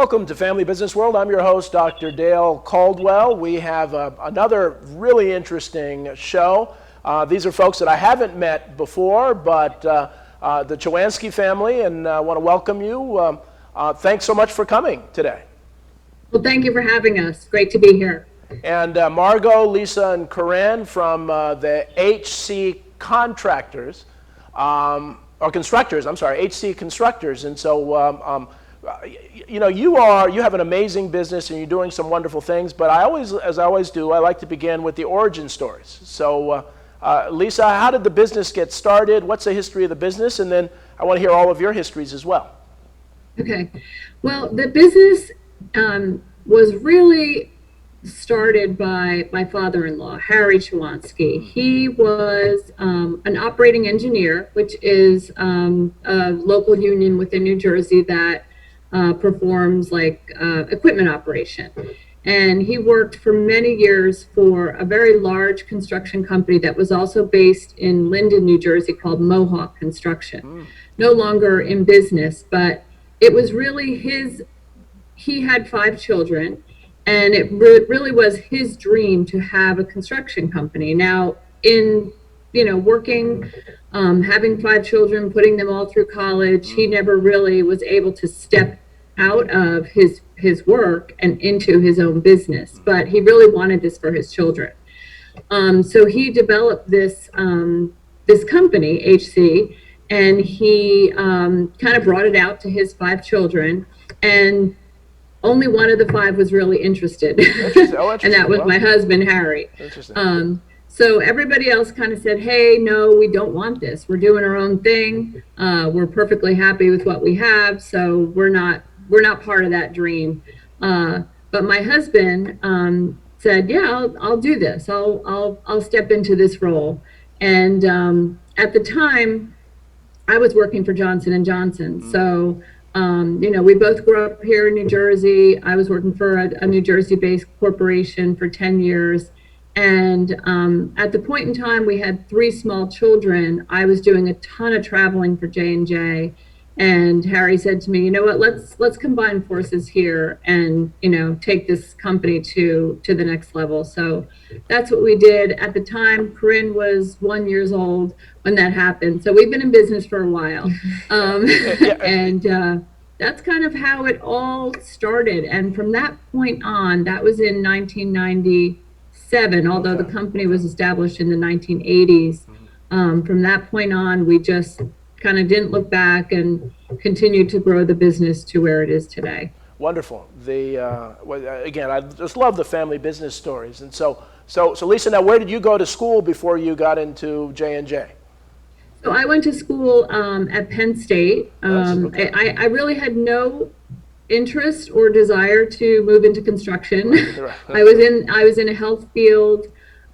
Welcome to Family Business World. I'm your host, Dr. Dale Caldwell. We have another really interesting show. These are folks that I haven't met before, but the Chowansky family, and I want to welcome you. Thanks so much for coming today. Well, thank you for having us. Great to be here. And Margo, Lisa, and Corrine from the HC Contractors, or Constructors, I'm sorry, HC Constructors. And so, you know, you have an amazing business and you're doing some wonderful things, but as I always do, I like to begin with the origin stories. So Lisa, how did the business get started? What's the history of the business? And then I want to hear all of your histories as well. Okay. Well, the business was really started by my father-in-law, Harry Chowansky. He was an operating engineer, which is a local union within New Jersey that performs like equipment operation. And he worked for many years for a very large construction company that was also based in Linden, New Jersey, called Mohawk Construction. No longer in business, but it was really he had 5 children, and it really was his dream to have a construction company. Now, in working, having 5 children, putting them all through college, he never really was able to step out of his work and into his own business, but he really wanted this for his children. So he developed this company, HC, and he kind of brought it out to his 5 children, and only one of the 5 was really interested. And that was my husband, Harry. So everybody else kind of said, hey, no, we don't want this. We're doing our own thing. We're perfectly happy with what we have, so we're not part of that dream. But my husband said, yeah, I'll do this. I'll step into this role. And at the time, I was working for Johnson & Johnson. So, we both grew up here in New Jersey. I was working for a New Jersey-based corporation for 10 years. And at the point in time, we had 3 small children. I was doing a ton of traveling for J&J. And Harry said to me, you know what, let's combine forces here and, take this company to the next level. So that's what we did. At the time, Corrine was 1 year old when that happened. So we've been in business for a while. And that's kind of how it all started. And from that point on, that was in 1997, although the company was established in the 1980s. From that point on, we just kind of didn't look back and continued to grow the business to where it is today. Wonderful. Again, I just love the family business stories. And so Lisa, now where did you go to school before you got into J&J? So I went to school at Penn State. I really had no interest or desire to move into construction. Right. I was in a health field.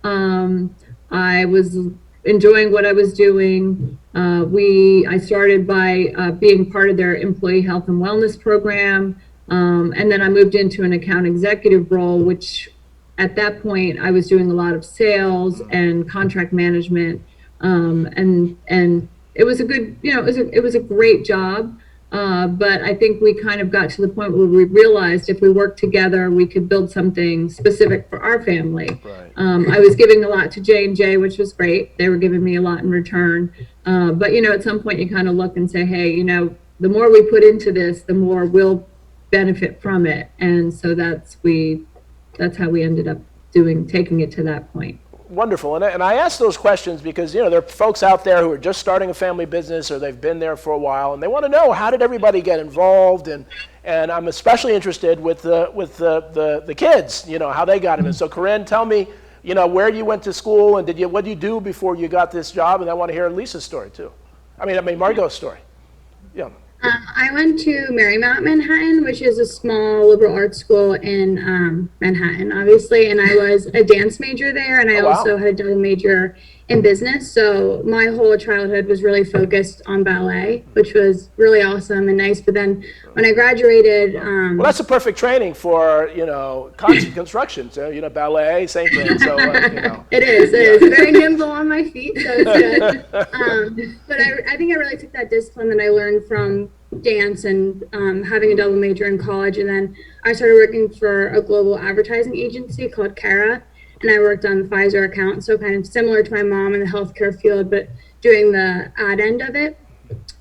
I was enjoying what I was doing. I started by being part of their employee health and wellness program, and then I moved into an account executive role, which at that point I was doing a lot of sales and contract management, and it was a good, it was a great job. But I think we kind of got to the point where we realized if we worked together, we could build something specific for our family. Right. I was giving a lot to J&J, which was great. They were giving me a lot in return. But, at some point you kind of look and say, hey, the more we put into this, the more we'll benefit from it. And so that's how we ended up taking it to that point. Wonderful. And I ask those questions because, there are folks out there who are just starting a family business or they've been there for a while and they want to know, how did everybody get involved? And I'm especially interested with the kids, how they got in. And so Corrine, tell me, where you went to school and what did you do before you got this job? And I want to hear Lisa's story too. I mean Margo's story. Yeah. I went to Marymount Manhattan, which is a small liberal arts school in Manhattan, obviously, and I was a dance major there, and I also had a double major in business. So my whole childhood was really focused on ballet, which was really awesome and nice. But then when I graduated, well, that's a perfect training for construction. So ballet, same thing. So it is very nimble on my feet, so it's good. But I think I really took that discipline that I learned from dance and having a double major in college. And then I started working for a global advertising agency called Cara, and I worked on the Pfizer account. So kind of similar to my mom in the healthcare field, but doing the ad end of it.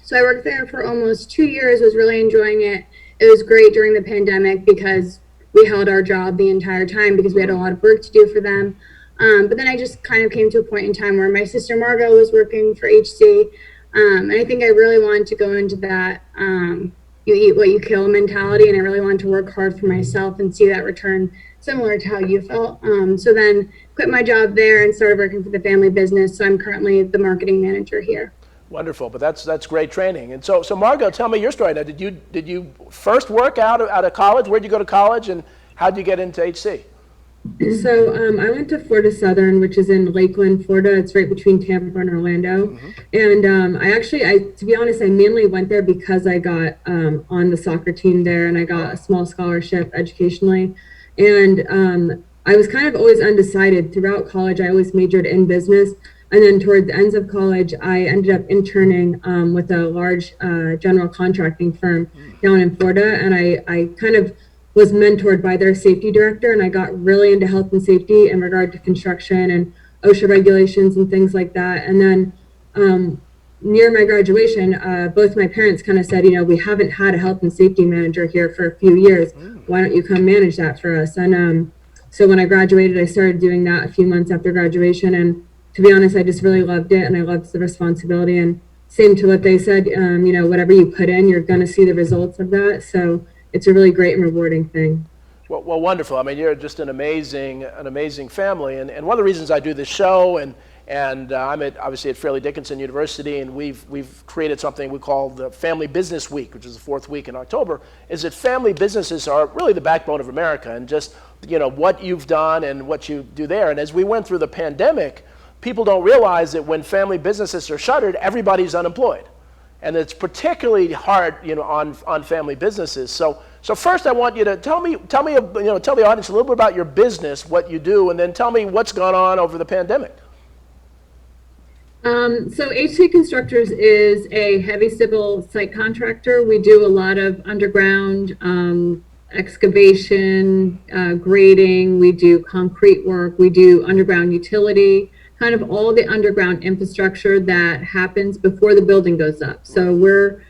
So I worked there for almost 2 years, was really enjoying it. It was great during the pandemic because we held our job the entire time because we had a lot of work to do for them. But then I just kind of came to a point in time where my sister Margo was working for HC. And I think I really wanted to go into that you eat what you kill mentality. And I really wanted to work hard for myself and see that return similar to how you felt. So then quit my job there and started working for the family business. So I'm currently the marketing manager here. Wonderful, but that's great training. And so Margo, tell me your story now. Did you first work out of college? Where'd you go to college, and how'd you get into HC? So I went to Florida Southern, which is in Lakeland, Florida. It's right between Tampa and Orlando. And to be honest, I mainly went there because I got on the soccer team there, and I got a small scholarship educationally. And I was kind of always undecided throughout college. I always majored in business. And then toward the ends of college, I ended up interning with a large general contracting firm down in Florida. And I kind of was mentored by their safety director, and I got really into health and safety in regard to construction and OSHA regulations and things like that. And then near my graduation, both my parents kind of said, we haven't had a health and safety manager here for a few years. Why don't you come manage that for us? And so when I graduated, I started doing that a few months after graduation. And to be honest, I just really loved it, and I loved the responsibility. And same to what they said, whatever you put in, you're going to see the results of that. So it's a really great and rewarding thing. Well, wonderful. I mean, you're just an amazing family. And one of the reasons I do this show, and I'm obviously at Fairleigh Dickinson University, and we've created something we call the Family Business Week, which is the fourth week in October, is that family businesses are really the backbone of America, and just what you've done and what you do there. And as we went through the pandemic, people don't realize that when family businesses are shuttered, everybody's unemployed. And it's particularly hard, on family businesses. So first, I want you to tell the audience a little bit about your business, what you do, and then tell me what's gone on over the pandemic. So HC Constructors is a heavy civil site contractor. We do a lot of underground excavation, grading. We do concrete work. We do underground utility. Kind of all the underground infrastructure that happens before the building goes up. So we're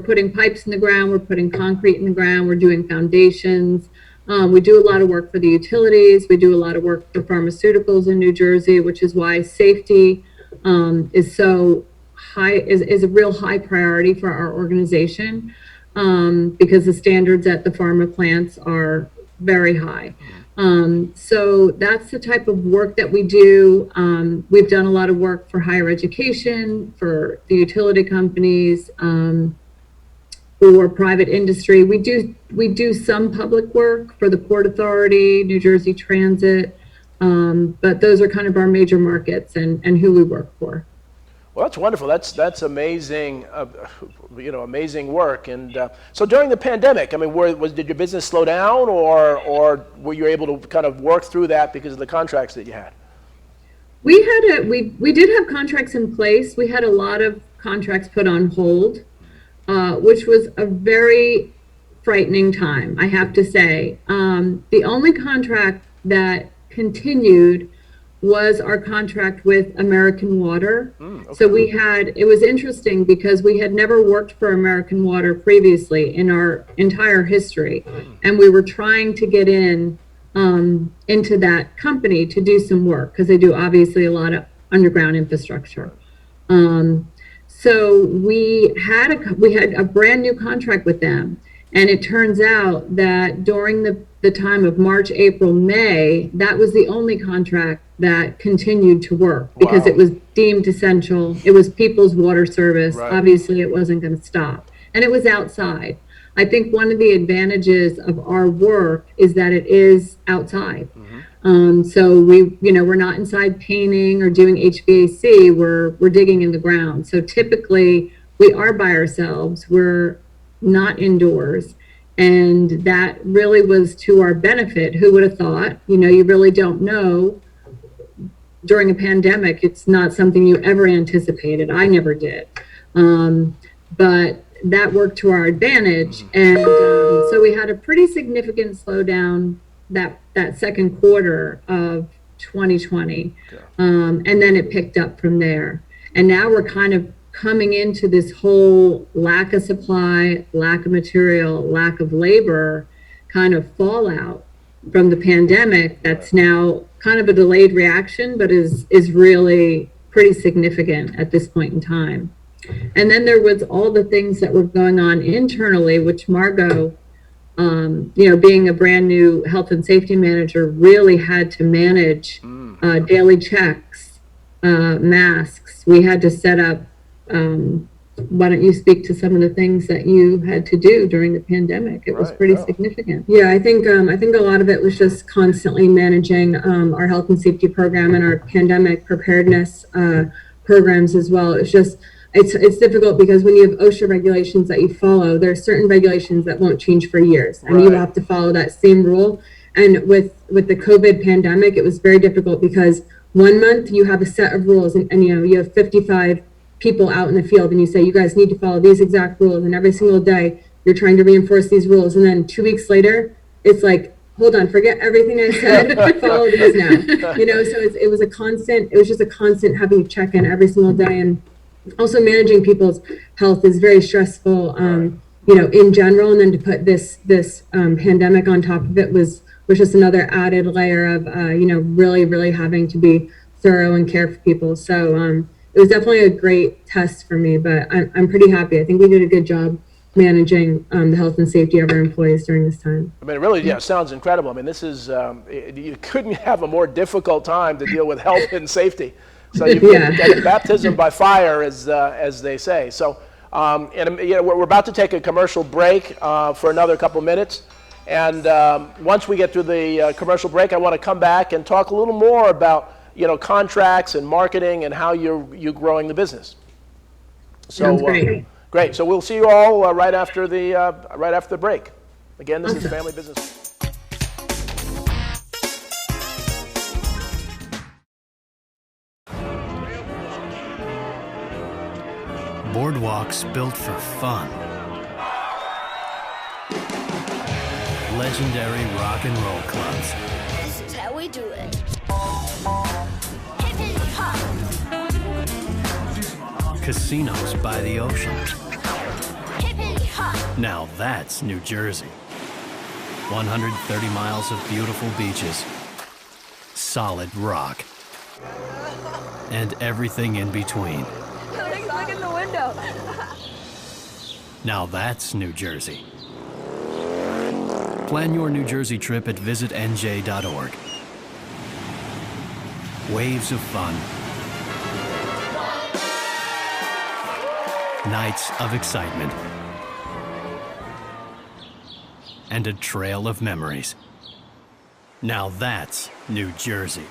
putting pipes in the ground, we're putting concrete in the ground, we're doing foundations. We do a lot of work for the utilities. We do a lot of work for pharmaceuticals in New Jersey, which is why safety is so high, is a real high priority for our organization, because the standards at the pharma plants are very high. So that's the type of work that we do. We've done a lot of work for higher education, for the utility companies, for private industry. We do some public work for the Port Authority, New Jersey Transit, but those are kind of our major markets and who we work for. Well, that's wonderful. That's amazing, amazing work. And so during the pandemic, I mean, did your business slow down, or were you able to kind of work through that because of the contracts that you had? We did have contracts in place. We had a lot of contracts put on hold, which was a very frightening time, I have to say. The only contract that continued was our contract with American Water. Okay. So it was interesting because we had never worked for American Water previously in our entire history. And we were trying to get into that company to do some work because they do obviously a lot of underground infrastructure. So we had a brand new contract with them. And it turns out that during the time of March, April, May, that was the only contract that continued to work because It was deemed essential. It was people's water service. Right. Obviously, it wasn't going to stop. And it was outside. I think one of the advantages of our work is that it is outside. So we're not inside painting or doing HVAC. We're digging in the ground. So typically, we are by ourselves. We're not indoors, and that really was to our benefit. Who would have thought? You really don't know. During a pandemic, it's not something you ever anticipated. I never did. But that worked to our advantage. And so we had a pretty significant slowdown that second quarter of 2020. And then it picked up from there. And now we're kind of coming into this whole lack of supply, lack of material, lack of labor kind of fallout from the pandemic that's now kind of a delayed reaction, but is really pretty significant at this point in time. And then there was all the things that were going on internally, which Margo, being a brand new health and safety manager, really had to manage daily checks, masks. We had to set up, why don't you speak to some of the things that you had to do during the pandemic? It was pretty significant. Yeah, I think a lot of it was just constantly managing our health and safety program and our pandemic preparedness programs as well. It's just, it's difficult because when you have OSHA regulations that you follow, there are certain regulations that won't change for years, and you have to follow that same rule. And with the COVID pandemic, it was very difficult because 1 month you have a set of rules, and you have 55 people out in the field, and you say, you guys need to follow these exact rules, and every single day you're trying to reinforce these rules. And then 2 weeks later, it's like, hold on, forget everything I said, follow these now. So it was just a constant having to check in every single day. And also managing people's health is very stressful, in general. And then to put this pandemic on top of it was just another added layer of, really, really having to be thorough and care for people. So it was definitely a great test for me, but I'm pretty happy. I think we did a good job managing the health and safety of our employees during this time. I mean, it really sounds incredible. I mean, this is, you couldn't have a more difficult time to deal with health and safety. So you've got baptism by fire, as they say. So, we're about to take a commercial break for another couple minutes. And once we get through the commercial break, I want to come back and talk a little more about contracts and marketing and how you're growing the business. So, sounds great. Great. So we'll see you all right after the break. Again, this is Family Business. Boardwalks built for fun. Legendary rock and roll clubs. This is how we do it. Hip hip hop. Casinos by the ocean. Hip hip hop. Now that's New Jersey. 130 miles of beautiful beaches, solid rock, and everything in between. Look in the window. Now that's New Jersey. Plan your New Jersey trip at visitnj.org. Waves of fun. Nights of excitement. And a trail of memories. Now that's New Jersey.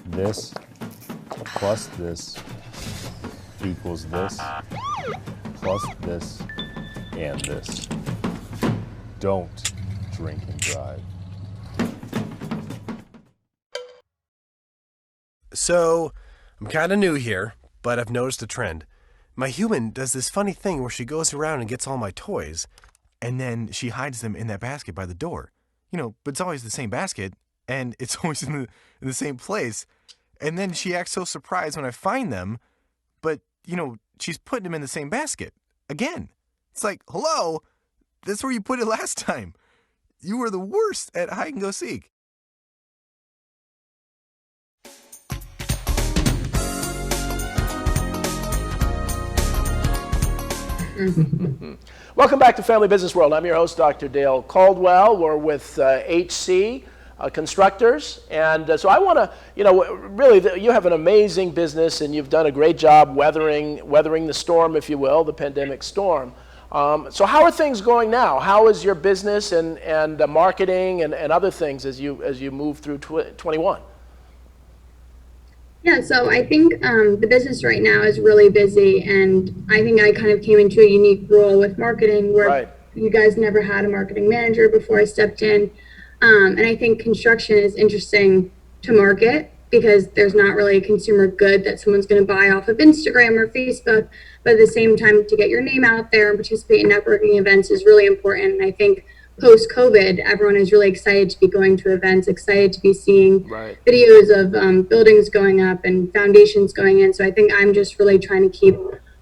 This plus this equals this plus this and this. Don't drink and drive. So, I'm kind of new here, but I've noticed a trend. My human does this funny thing where she goes around and gets all my toys, and then she hides them in that basket by the door. But it's always the same basket, and it's always in the same place. And then she acts so surprised when I find them, but, she's putting them in the same basket. Again. It's like, hello, that's where you put it last time. You were the worst at hide and go seek. Welcome back to Family Business World. I'm your host, Dr. Dale Caldwell. We're with HC Constructors. And so I want to, really, you have an amazing business, and you've done a great job weathering the storm, if you will, the pandemic storm. So how are things going now? How is your business and marketing and other things as you move through 21? Yeah, so I think the business right now is really busy, and I think I kind of came into a unique role with marketing where you guys never had a marketing manager before I stepped in. And I think construction is interesting to market because there's not really a consumer good that someone's going to buy off of Instagram or Facebook. But at the same time, to get your name out there and participate in networking events is really important. And I think post-COVID, everyone is really excited to be going to events, excited to be seeing videos of buildings going up and foundations going in. So I think I'm just really trying to keep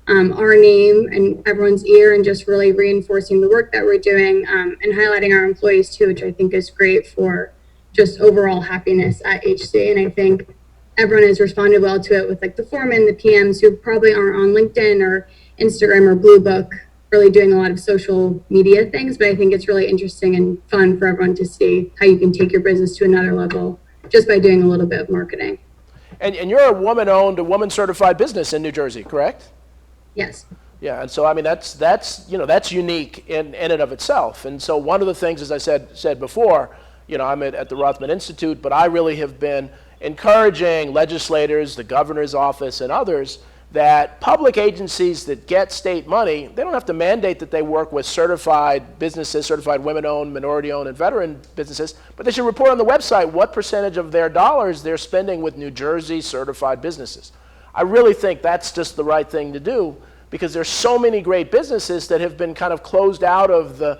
our name and everyone's ear and just really reinforcing the work that we're doing and highlighting our employees too, which I think is great for just overall happiness at HC. And I think everyone has responded well to it with like the foremen, the PMs who probably aren't on LinkedIn or Instagram or Blue Book really doing a lot of social media things, but I think it's really interesting and fun for everyone to see how you can take your business to another level just by doing a little bit of marketing. And you're a woman-owned, a woman-certified business in New Jersey, correct? Yes. Yeah, and so I mean that's unique in and of itself. And so one of the things, as I said before, I'm at the Rothman Institute, but I really have been encouraging legislators, the governor's office, and others that public agencies that get state money, they don't have to mandate that they work with certified businesses, certified women-owned, minority-owned, and veteran businesses, but they should report on the website what percentage of their dollars they're spending with New Jersey certified businesses. I really think that's just the right thing to do because there's so many great businesses that have been kind of closed out of the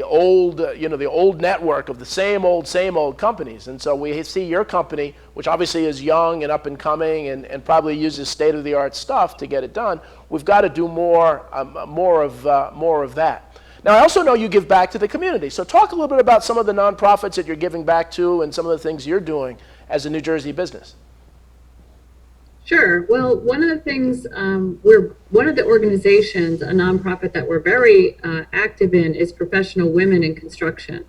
old, the old network of the same old companies. And so we see your company, which obviously is young and up and coming and probably uses state-of-the-art stuff to get it done. We've got to do more of that. Now, I also know you give back to the community. So talk a little bit about some of the nonprofits that you're giving back to and some of the things you're doing as a New Jersey business. Sure. Well, one of the things we're one of the organizations, a nonprofit that we're very active in is Professional Women in Construction.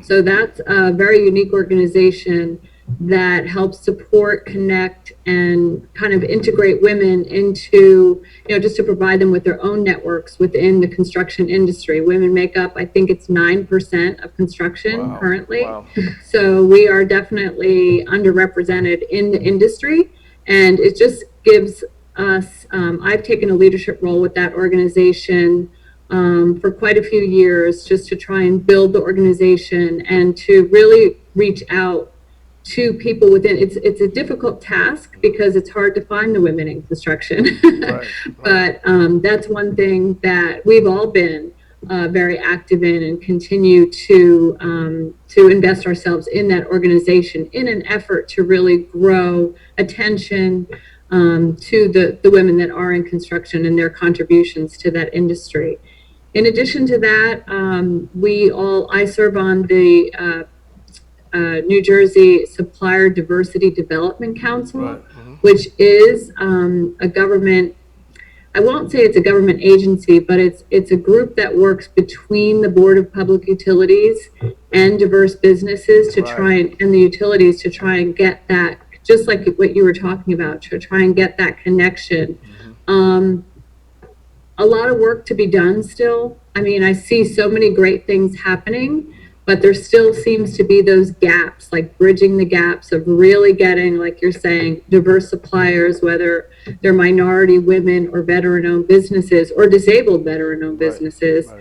So that's a very unique organization that helps support, connect, and kind of integrate women into, just to provide them with their own networks within the construction industry. Women make up, I think it's 9% of construction currently. Wow. So we are definitely underrepresented in the industry. And it just gives us, I've taken a leadership role with that organization for quite a few years just to try and build the organization and to really reach out to people within. It's a difficult task because it's hard to find the women in construction. But that's one thing that we've all been very active in and continue to invest ourselves in that organization in an effort to really grow attention to the women that are in construction and their contributions to that industry. In addition to that, I serve on the New Jersey Supplier Diversity Development Council, which is a government, I won't say it's a government agency, but it's a group that works between the Board of Public Utilities and diverse businesses to try and the utilities to try and get that, just like what you were talking about, to try and get that connection. A lot of work to be done still. I mean, I see so many great things happening, but there still seems to be those gaps, like bridging the gaps of really getting, like you're saying, diverse suppliers, whether they're minority, women, or veteran-owned businesses, or disabled veteran-owned businesses,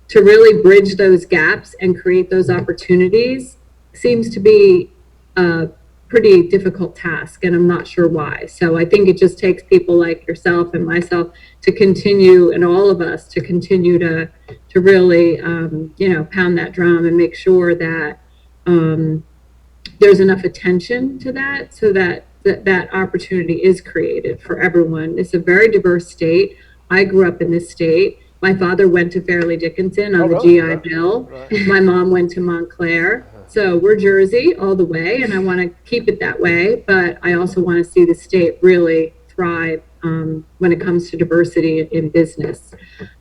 to really bridge those gaps and create those opportunities seems to be a pretty difficult task, and I'm not sure why. So I think it just takes people like yourself and myself to continue, and all of us to continue to really, pound that drum and make sure that there's enough attention to that so that opportunity is created for everyone. It's a very diverse state. I grew up in this state. My father went to Fairleigh Dickinson on the GI Bill. My mom went to Montclair. So we're Jersey all the way, and I want to keep it that way. But I also want to see the state really thrive when it comes to diversity in business.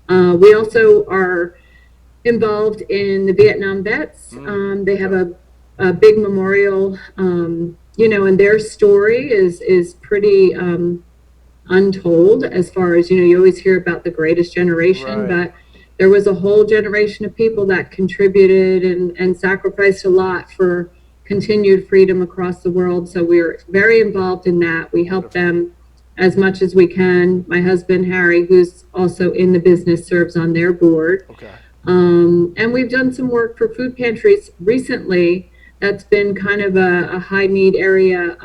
We also are involved in the Vietnam vets. They have a big memorial, and their story is pretty untold as far as, you always hear about the greatest generation, but there was a whole generation of people that contributed and sacrificed a lot for continued freedom across the world. So we're very involved in that. We help them as much as we can. My husband, Harry, who's also in the business, serves on their board. Okay. And we've done some work for food pantries recently. That's been kind of a high need area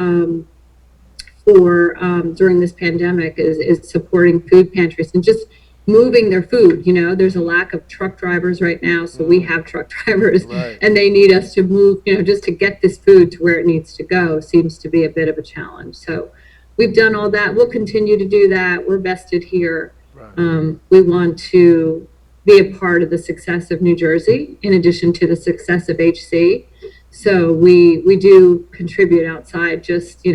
for during this pandemic is supporting food pantries and just moving their food. There's a lack of truck drivers right now, so we have truck drivers, and they need us to move, just to get this food to where it needs to go seems to be a bit of a challenge. So we've done all that. We'll continue to do that. We're vested here. We want to be a part of the success of New Jersey in addition to the success of HC. So we do contribute outside just,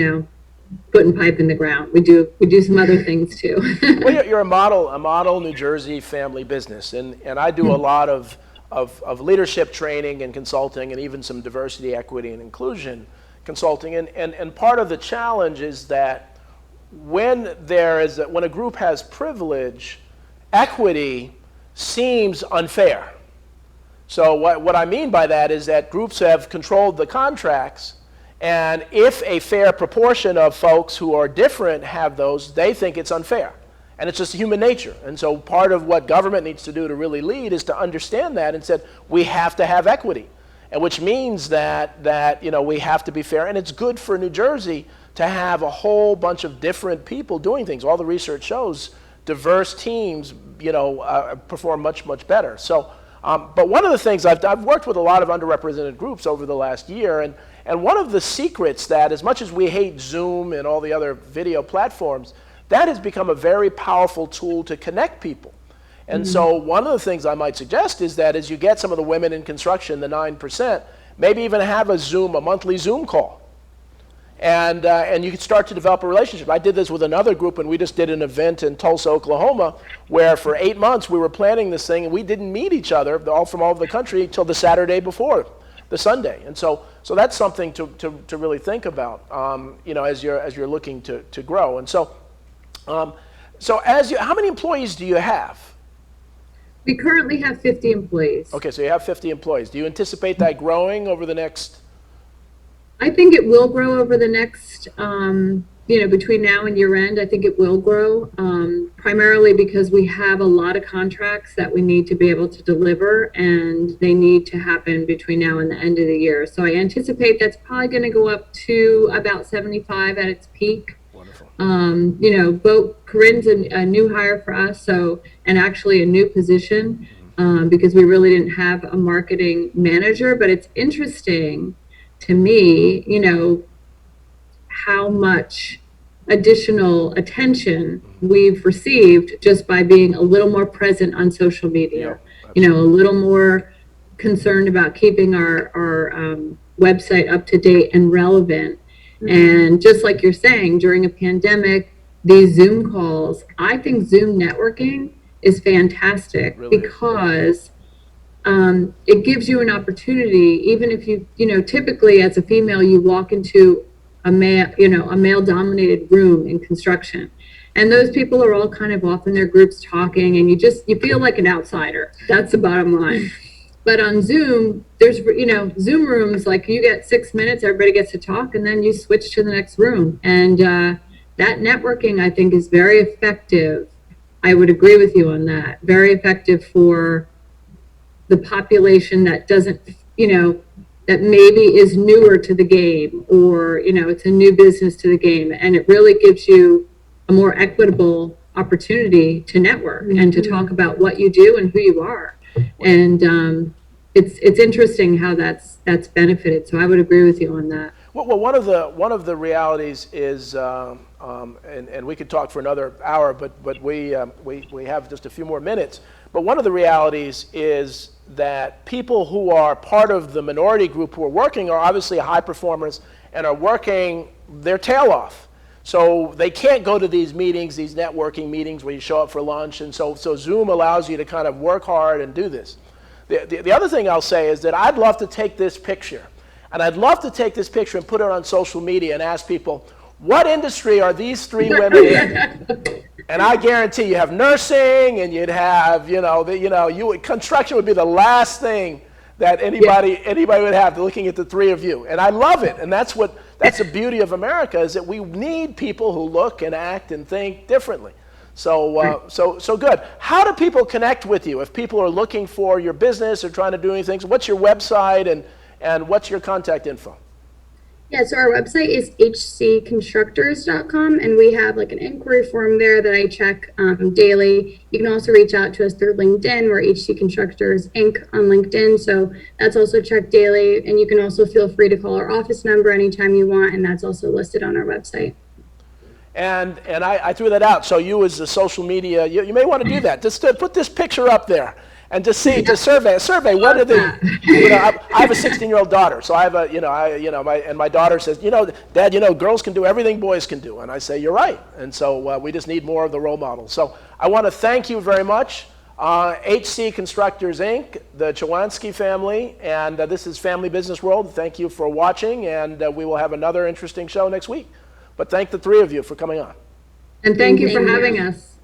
putting pipe in the ground. We do some other things too. Well, you're a model New Jersey family business, and I do a lot of leadership training and consulting, and even some diversity, equity, and inclusion consulting. And part of the challenge is that when a group has privilege, equity seems unfair. So what I mean by that is that groups have controlled the contracts, and if a fair proportion of folks who are different have those, they think it's unfair. And it's just human nature. And so part of what government needs to do to really lead is to understand that and said, we have to have equity. And which means that we have to be fair. And it's good for New Jersey to have a whole bunch of different people doing things. All the research shows diverse teams, perform much, much better. So, but one of the things I've worked with a lot of underrepresented groups over the last year, and one of the secrets that, as much as we hate Zoom and all the other video platforms, that has become a very powerful tool to connect people. And so one of the things I might suggest is that as you get some of the women in construction, the 9%, maybe even have a monthly Zoom call. And you can start to develop a relationship. I did this with another group, and we just did an event in Tulsa, Oklahoma, where for 8 months we were planning this thing, and we didn't meet each other, all from all over the country, until the Saturday before, the Sunday. And so that's something to really think about, as you're looking to grow. And so, how many employees do you have? We currently have 50 employees. Okay, so you have 50 employees. Do you anticipate that growing over the next? I think it will grow over the next, between now and year end. I think it will grow, primarily because we have a lot of contracts that we need to be able to deliver, and they need to happen between now and the end of the year. So I anticipate that's probably going to go up to about 75 at its peak. Wonderful. Corrine's a new hire for us, and actually a new position, because we really didn't have a marketing manager. But it's interesting to me, how much additional attention we've received just by being a little more present on social media, a little more concerned about keeping our website up to date and relevant. And just like you're saying, during a pandemic, these Zoom calls, I think Zoom networking is fantastic, really? Because it gives you an opportunity, even if you typically as a female, you walk into a male-dominated room in construction, and those people are all kind of off in their groups talking, and you feel like an outsider. That's the bottom line. But on Zoom, there's Zoom rooms, like you get 6 minutes, everybody gets to talk, and then you switch to the next room. And that networking, I think, is very effective. I would agree with you on that. Very effective for the population that doesn't, that maybe is newer to the game, or, it's a new business to the game. And it really gives you a more equitable opportunity to network and to talk about what you do and who you are. And it's interesting how that's benefited. So I would agree with you on that. Well, one of the realities is, and we could talk for another hour, but we have just a few more minutes. But one of the realities is that people who are part of the minority group who are working are obviously high performers and are working their tail off. So they can't go to these meetings, these networking meetings where you show up for lunch. And so Zoom allows you to kind of work hard and do this. The other thing I'll say is that I'd love to take this picture, and I'd love to take this picture and put it on social media and ask people, what industry are these 3 women in? And I guarantee you have nursing, and you'd have, construction would be the last thing that anybody would have, looking at the 3 of you. And I love it, and that's the beauty of America, is that we need people who look and act and think differently. So good. How do people connect with you if people are looking for your business or trying to do anything? So what's your website and what's your contact info? Yeah, so our website is hcconstructors.com, and we have like an inquiry form there that I check daily. You can also reach out to us through LinkedIn. We're HC Constructors Inc. on LinkedIn, so that's also checked daily. And you can also feel free to call our office number anytime you want, and that's also listed on our website. And I threw that out. So you as a social media, you may want to do that. Just to put this picture up there. And to survey, what are the, I have a 16-year-old daughter, so I have and my daughter says, Dad, girls can do everything boys can do, and I say, you're right, and so we just need more of the role models. So I want to thank you very much, HC Constructors Inc., the Chowansky family, and this is Family Business World. Thank you for watching, and we will have another interesting show next week. But thank the 3 of you for coming on. And thank you for having us.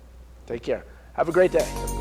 Take care. Have a great day.